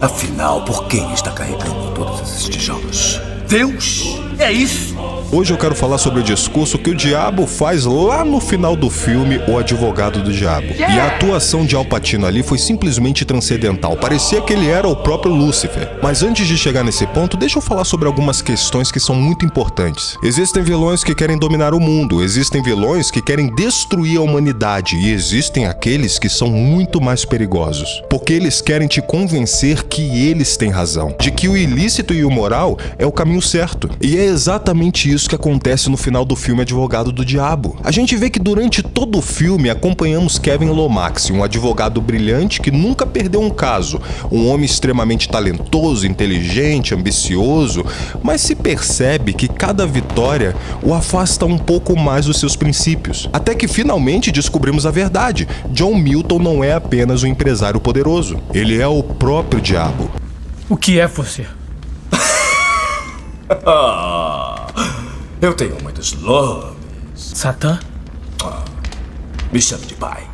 Afinal, por quem está carregando todos esses tijolos? Deus? É isso? Hoje eu quero falar sobre o discurso que o diabo faz lá no final do filme O Advogado do Diabo. E a atuação de Al Pacino ali foi simplesmente transcendental. Parecia que ele era o próprio Lúcifer. Mas antes de chegar nesse ponto, deixa eu falar sobre algumas questões que são muito importantes. Existem vilões que querem dominar o mundo, existem vilões que querem destruir a humanidade e existem aqueles que são muito mais perigosos. Porque eles querem te convencer que eles têm razão, de que o ilícito e o moral é o caminho certo. E é exatamente isso que acontece no final do filme Advogado do Diabo. A gente vê que durante todo o filme acompanhamos Kevin Lomax, um advogado brilhante que nunca perdeu um caso, um homem extremamente talentoso, inteligente, ambicioso, mas se percebe que cada vitória o afasta um pouco mais dos seus princípios. Até que finalmente descobrimos a verdade. John Milton não é apenas um empresário poderoso, ele é o próprio diabo. O que é você? Eu tenho muitos nomes. Satã? Me chame de pai.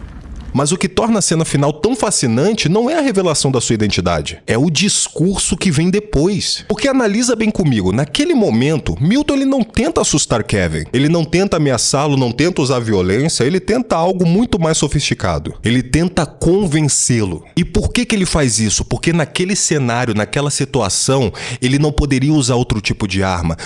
Mas o que torna a cena final tão fascinante não é a revelação da sua identidade, é o discurso que vem depois. Porque analisa bem comigo, naquele momento, Milton ele não tenta assustar Kevin, ele não tenta ameaçá-lo, não tenta usar violência, ele tenta algo muito mais sofisticado. Ele tenta convencê-lo. E por que ele faz isso? Porque naquele cenário, naquela situação, ele não poderia usar outro tipo de arma.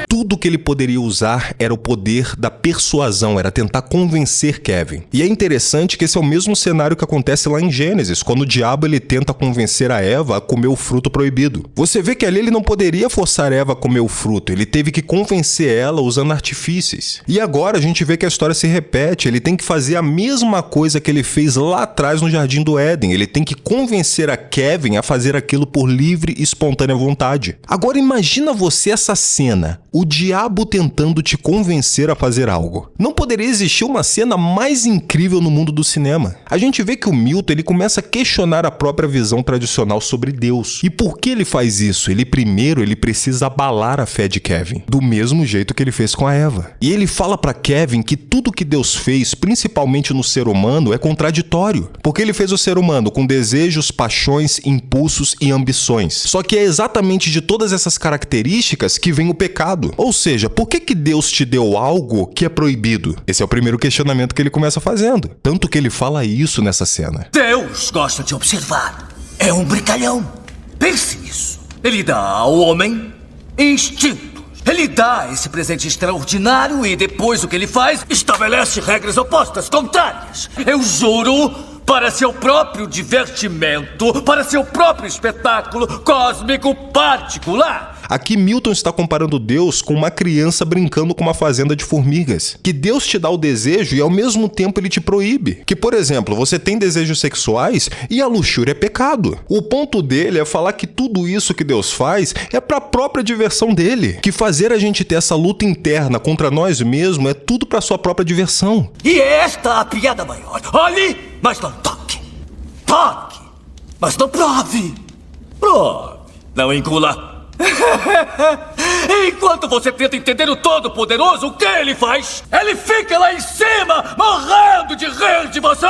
Tudo que ele poderia usar era o poder da persuasão, era tentar convencer Kevin. E é interessante que esse é o mesmo cenário que acontece lá em Gênesis, quando o diabo ele tenta convencer a Eva a comer o fruto proibido. Você vê que ali ele não poderia forçar Eva a comer o fruto, ele teve que convencer ela usando artifícios. E agora a gente vê que a história se repete, ele tem que fazer a mesma coisa que ele fez lá atrás no Jardim do Éden, ele tem que convencer a Kevin a fazer aquilo por livre e espontânea vontade. Agora imagina você essa cena, o diabo tentando te convencer a fazer algo. Não poderia existir uma cena mais incrível no mundo do cinema. A gente vê que o Milton ele começa a questionar a própria visão tradicional sobre Deus. E por que ele faz isso? Ele precisa abalar a fé de Kevin, do mesmo jeito que ele fez com a Eva. E ele fala para Kevin que tudo que Deus fez, principalmente no ser humano, é contraditório. Porque ele fez o ser humano com desejos, paixões, impulsos e ambições. Só que é exatamente de todas essas características que vem o pecado. Ou seja, por que Deus te deu algo que é proibido? Esse é o primeiro questionamento que ele começa fazendo. Tanto que ele fala isso nessa cena. Deus gosta de observar. É um brincalhão. Pense nisso. Ele dá ao homem instintos. Ele dá esse presente extraordinário e depois o que ele faz? Estabelece regras opostas, contrárias. Eu juro, para seu próprio divertimento, para seu próprio espetáculo cósmico particular. Aqui Milton está comparando Deus com uma criança brincando com uma fazenda de formigas. Que Deus te dá o desejo e ao mesmo tempo ele te proíbe. Que, por exemplo, você tem desejos sexuais e a luxúria é pecado. O ponto dele é falar que tudo isso que Deus faz é para a própria diversão dele. Que fazer a gente ter essa luta interna contra nós mesmos é tudo para sua própria diversão. E é esta a piada maior. Olhe, mas não toque. Toque, mas não prove. Prove, não engula. Enquanto você tenta entender o Todo-Poderoso, o que ele faz? Ele fica lá em cima, morrendo de rir de você!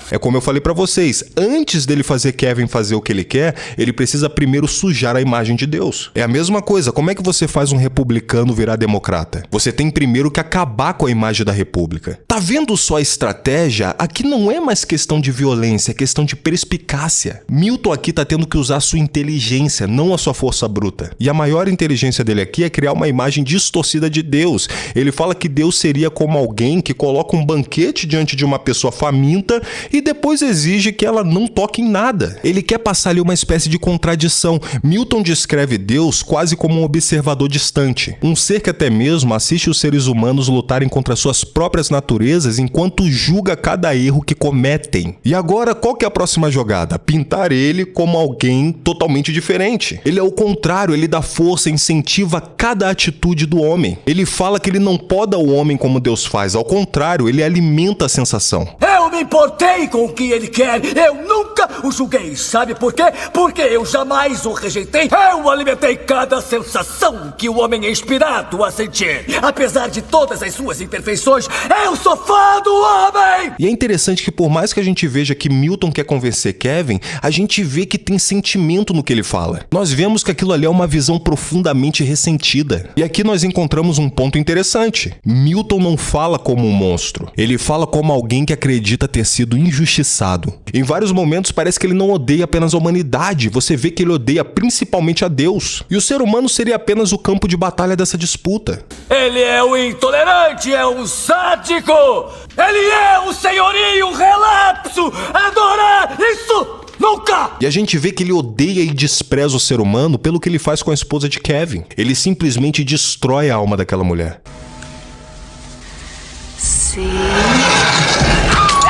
É como eu falei pra vocês, antes dele fazer Kevin fazer o que ele quer, ele precisa primeiro sujar a imagem de Deus. É a mesma coisa, como é que você faz um republicano virar democrata? Você tem primeiro que acabar com a imagem da república. Tá vendo só a estratégia? Aqui não é mais questão de violência, é questão de perspicácia. Milton aqui tá tendo que usar a sua inteligência, não a sua força bruta. E a maior inteligência dele aqui é criar uma imagem distorcida de Deus. Ele fala que Deus seria como alguém que coloca um banquete diante de uma pessoa faminta e depois exige que ela não toque em nada. Ele quer passar ali uma espécie de contradição. Milton descreve Deus quase como um observador distante. Um ser que até mesmo assiste os seres humanos lutarem contra suas próprias naturezas enquanto julga cada erro que cometem. E agora, qual que é a próxima jogada? Pintar ele como alguém totalmente diferente. Ele é o contrário, ele dá força, incentiva cada atitude do homem. Ele fala que ele não poda o homem como Deus faz, ao contrário, ele alimenta a sensação. Eu me importei com o que ele quer. Eu nunca o julguei. Sabe por quê? Porque eu jamais o rejeitei. Eu alimentei cada sensação que o homem é inspirado a sentir. Apesar de todas as suas imperfeições, eu sou fã do homem! E é interessante que por mais que a gente veja que Milton quer convencer Kevin, a gente vê que tem sentimento no que ele fala. Nós vemos que aquilo ali é uma visão profundamente ressentida. E aqui nós encontramos um ponto interessante. Milton não fala como um monstro. Ele fala como alguém que acredita ter sido injustiçado. Em vários momentos parece que ele não odeia apenas a humanidade. Você vê que ele odeia principalmente a Deus. E o ser humano seria apenas o campo de batalha dessa disputa. Ele é um intolerante, é um sádico! Ele é um senhorio relapso! Adorar isso! Nunca! E a gente vê que ele odeia e despreza o ser humano pelo que ele faz com a esposa de Kevin. Ele simplesmente destrói a alma daquela mulher. Sim.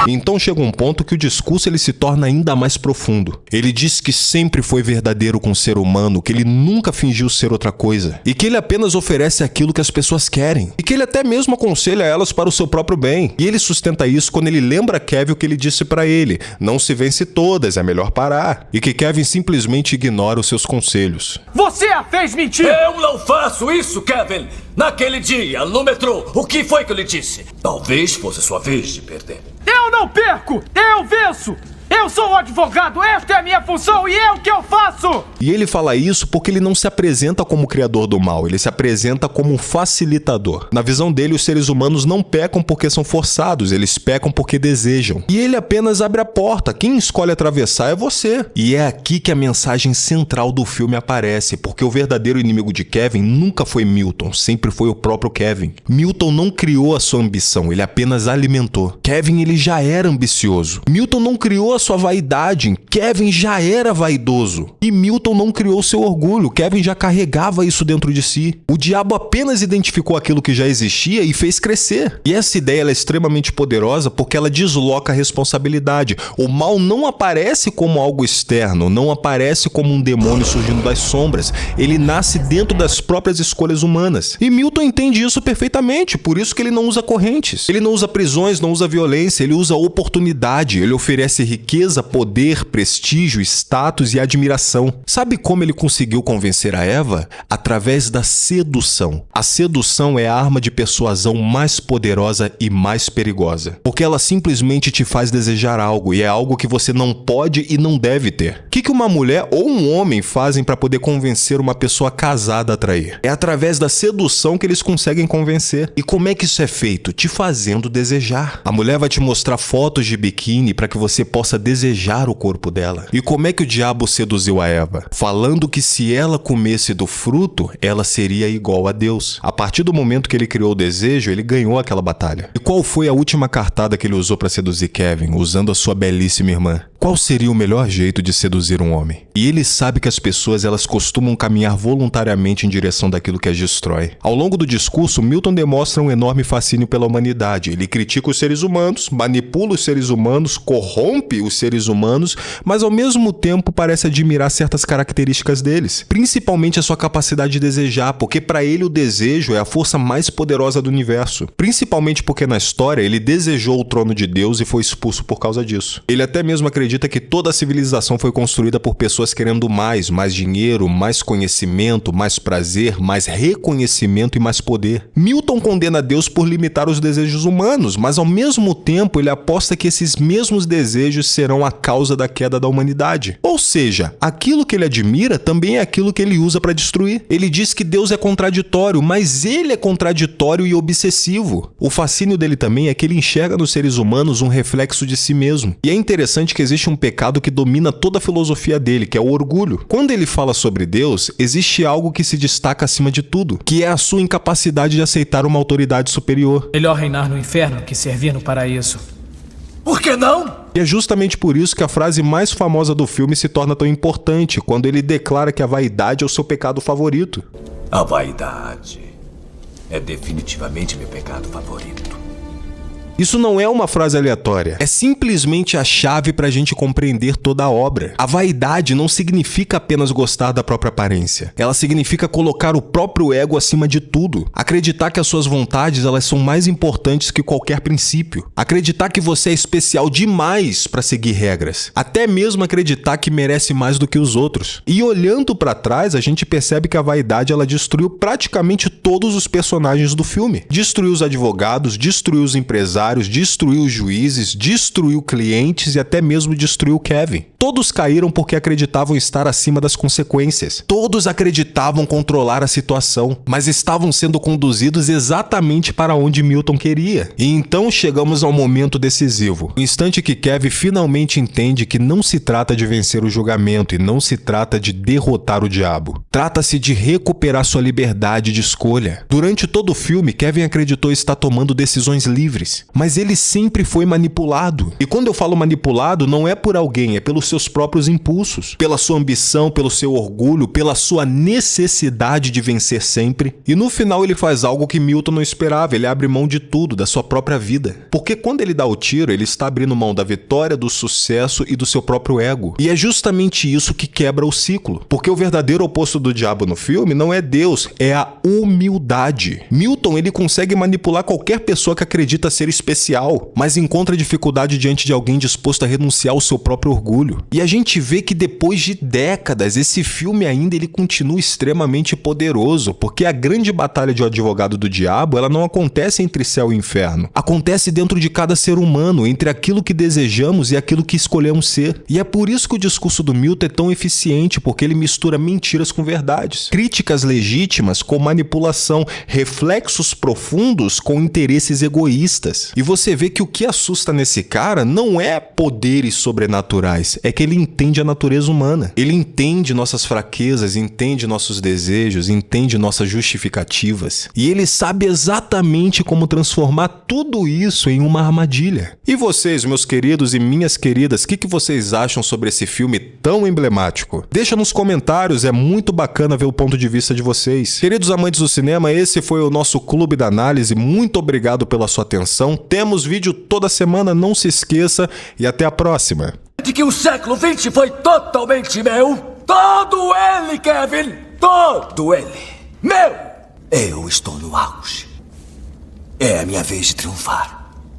Então chega um ponto que o discurso ele se torna ainda mais profundo. Ele diz que sempre foi verdadeiro com o ser humano, que ele nunca fingiu ser outra coisa, e que ele apenas oferece aquilo que as pessoas querem, e que ele até mesmo aconselha elas para o seu próprio bem. E ele sustenta isso quando ele lembra a Kevin o que ele disse para ele: não se vence todas, é melhor parar. E que Kevin simplesmente ignora os seus conselhos. Você a fez mentir! Eu não faço isso, Kevin! Naquele dia, no metrô, o que foi que eu lhe disse? Talvez fosse sua vez de perder. Eu não perco! Eu venço! Eu sou o advogado, esta é a minha função e é o que eu faço! E ele fala isso porque ele não se apresenta como o criador do mal, ele se apresenta como um facilitador. Na visão dele, os seres humanos não pecam porque são forçados, eles pecam porque desejam. E ele apenas abre a porta, quem escolhe atravessar é você. E é aqui que a mensagem central do filme aparece, porque o verdadeiro inimigo de Kevin nunca foi Milton, sempre foi o próprio Kevin. Milton não criou a sua ambição, ele apenas alimentou. Kevin, ele já era ambicioso. Milton não criou a sua vaidade, Kevin já era vaidoso. E Milton não criou seu orgulho, Kevin já carregava isso dentro de si. O diabo apenas identificou aquilo que já existia e fez crescer. E essa ideia ela é extremamente poderosa porque ela desloca a responsabilidade. O mal não aparece como algo externo, não aparece como um demônio surgindo das sombras. Ele nasce dentro das próprias escolhas humanas. E Milton entende isso perfeitamente, por isso que ele não usa correntes. Ele não usa prisões, não usa violência, ele usa oportunidade, ele oferece riqueza, poder, prestígio, status e admiração. Sabe como ele conseguiu convencer a Eva? Através da sedução. A sedução é a arma de persuasão mais poderosa e mais perigosa, porque ela simplesmente te faz desejar algo, e é algo que você não pode e não deve ter. O que uma mulher ou um homem fazem para poder convencer uma pessoa casada a trair? É através da sedução que eles conseguem convencer. E como é que isso é feito? Te fazendo desejar. A mulher vai te mostrar fotos de biquíni para que você possa desejar o corpo dela. E como é que o diabo seduziu a Eva? Falando que se ela comesse do fruto, ela seria igual a Deus. A partir do momento que ele criou o desejo, ele ganhou aquela batalha. E qual foi a última cartada que ele usou para seduzir Kevin, usando a sua belíssima irmã? Qual seria o melhor jeito de seduzir um homem? E ele sabe que as pessoas elas costumam caminhar voluntariamente em direção daquilo que as destrói. Ao longo do discurso, Milton demonstra um enorme fascínio pela humanidade. Ele critica os seres humanos, manipula os seres humanos, corrompe os seres humanos, mas ao mesmo tempo parece admirar certas características deles. Principalmente a sua capacidade de desejar, porque para ele o desejo é a força mais poderosa do universo. Principalmente porque na história ele desejou o trono de Deus e foi expulso por causa disso. Ele até mesmo acredita que toda a civilização foi construída por pessoas querendo mais dinheiro, mais conhecimento, mais prazer, mais reconhecimento e mais poder. Milton condena Deus por limitar os desejos humanos, mas ao mesmo tempo ele aposta que esses mesmos desejos serão a causa da queda da humanidade. Ou seja, aquilo que ele admira também é aquilo que ele usa para destruir. Ele diz que Deus é contraditório, mas ele é contraditório e obsessivo. O fascínio dele também é que ele enxerga nos seres humanos um reflexo de si mesmo. E é interessante que existe um pecado que domina toda a filosofia dele, que é o orgulho. Quando ele fala sobre Deus, existe algo que se destaca acima de tudo, que é a sua incapacidade de aceitar uma autoridade superior. Melhor reinar no inferno que servir no paraíso. Por que não? E é justamente por isso que a frase mais famosa do filme se torna tão importante, quando ele declara que a vaidade é o seu pecado favorito. A vaidade é definitivamente meu pecado favorito. Isso não é uma frase aleatória. É simplesmente a chave pra gente compreender toda a obra. A vaidade não significa apenas gostar da própria aparência. Ela significa colocar o próprio ego acima de tudo. Acreditar que as suas vontades elas são mais importantes que qualquer princípio. Acreditar que você é especial demais pra seguir regras. Até mesmo acreditar que merece mais do que os outros. E olhando pra trás, a gente percebe que a vaidade ela destruiu praticamente todos os personagens do filme. Destruiu os advogados, destruiu os empresários, destruiu os juízes, destruiu clientes e até mesmo destruiu Kevin. Todos caíram porque acreditavam estar acima das consequências. Todos acreditavam controlar a situação, mas estavam sendo conduzidos exatamente para onde Milton queria. E então chegamos ao momento decisivo. O instante que Kevin finalmente entende que não se trata de vencer o julgamento e não se trata de derrotar o diabo. Trata-se de recuperar sua liberdade de escolha. Durante todo o filme, Kevin acreditou estar tomando decisões livres, mas ele sempre foi manipulado. E quando eu falo manipulado, não é por alguém, é pelos seus próprios impulsos, pela sua ambição, pelo seu orgulho, pela sua necessidade de vencer sempre. E no final ele faz algo que Milton não esperava, ele abre mão de tudo, da sua própria vida. Porque quando ele dá o tiro, ele está abrindo mão da vitória, do sucesso e do seu próprio ego. E é justamente isso que quebra o ciclo. Porque o verdadeiro oposto do diabo no filme não é Deus, é a humildade. Milton, ele consegue manipular qualquer pessoa que acredita ser especial, mas encontra dificuldade diante de alguém disposto a renunciar ao seu próprio orgulho. E a gente vê que depois de décadas, esse filme ainda ele continua extremamente poderoso, porque a grande batalha de O Advogado do Diabo, ela não acontece entre céu e inferno. Acontece dentro de cada ser humano, entre aquilo que desejamos e aquilo que escolhemos ser. E é por isso que o discurso do Milton é tão eficiente, porque ele mistura mentiras com verdades. Críticas legítimas com manipulação, reflexos profundos com interesses egoístas. E você vê que o que assusta nesse cara não é poderes sobrenaturais, é que ele entende a natureza humana. Ele entende nossas fraquezas, entende nossos desejos, entende nossas justificativas. E ele sabe exatamente como transformar tudo isso em uma armadilha. E vocês, meus queridos e minhas queridas, o que vocês acham sobre esse filme tão emblemático? Deixa nos comentários, é muito bacana ver o ponto de vista de vocês. Queridos amantes do cinema, esse foi o nosso Clube da Análise. Muito obrigado pela sua atenção. Temos vídeo toda semana, não se esqueça e até a próxima. De que o século XX foi totalmente meu. Todo ele, Kevin. Todo ele. Meu. Eu estou no auge. É a minha vez de triunfar.